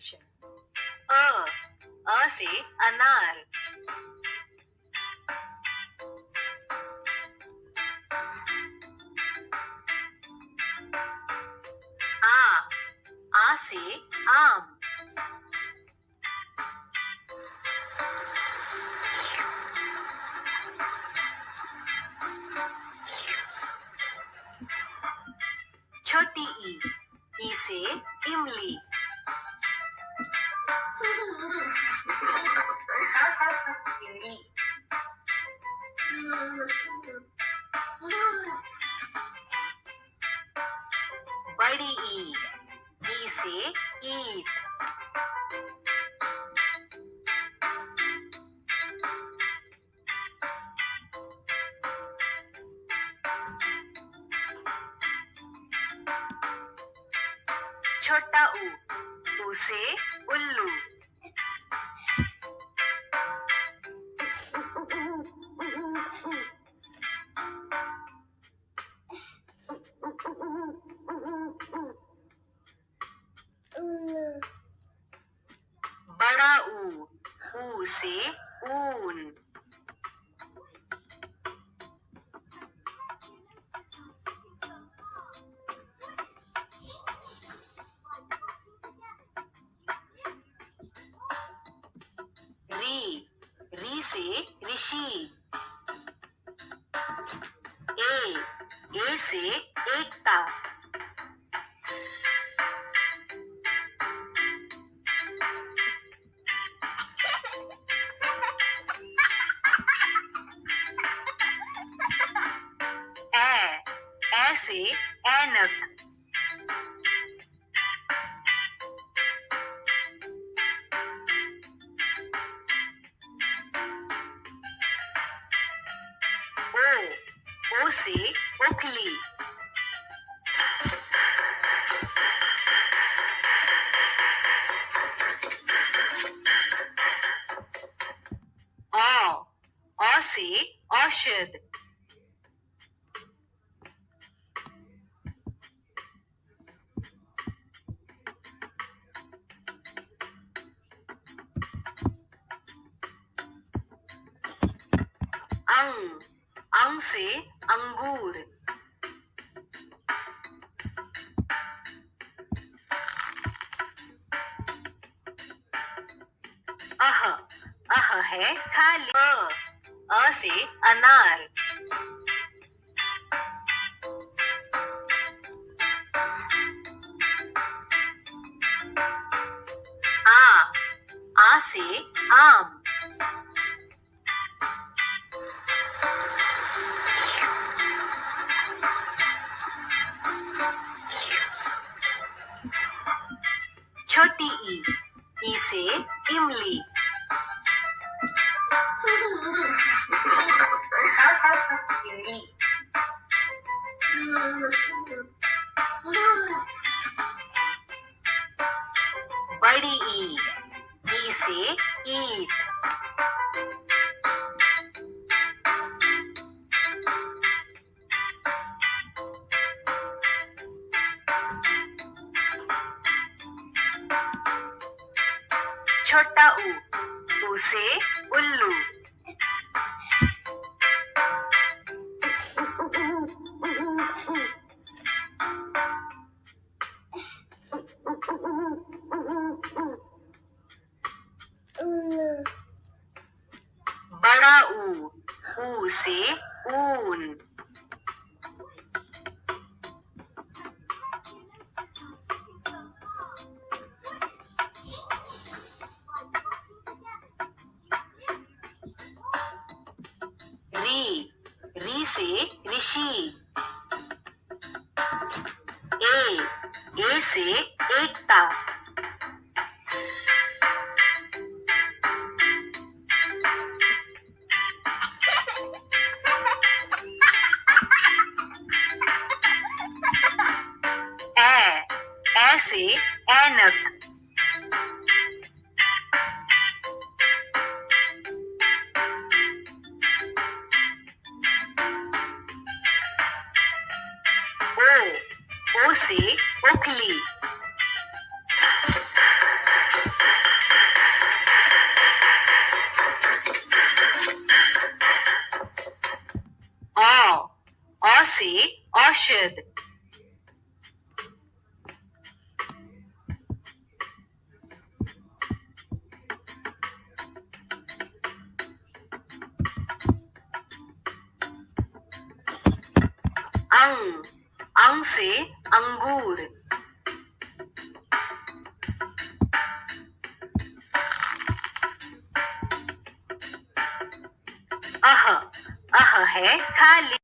pronunciation. A से अनार. आ से आम. छोटी ई से इमली. इमली. बड़ी ई से ईट. छोटा ऊ से उल्लू. बड़ा ऊ से ऊन. री से ऋषि. ए से एकता. ए से ऐनक. ओ से ओखली. औ से औषध. अंग से अंगूर. अह है खाली. अ से अनार. आ से आम. छोटी ई से इमली. इमली. बड़ी ई से ईट. छोटा ऊ से उल्लू. बड़ा ऊ से ऊन. री से ऋषि. ए से एकता. ए से ऐनक. ओ से ओखली. औषध। अंग, अंग से अंगूर। अह, अह है खाली।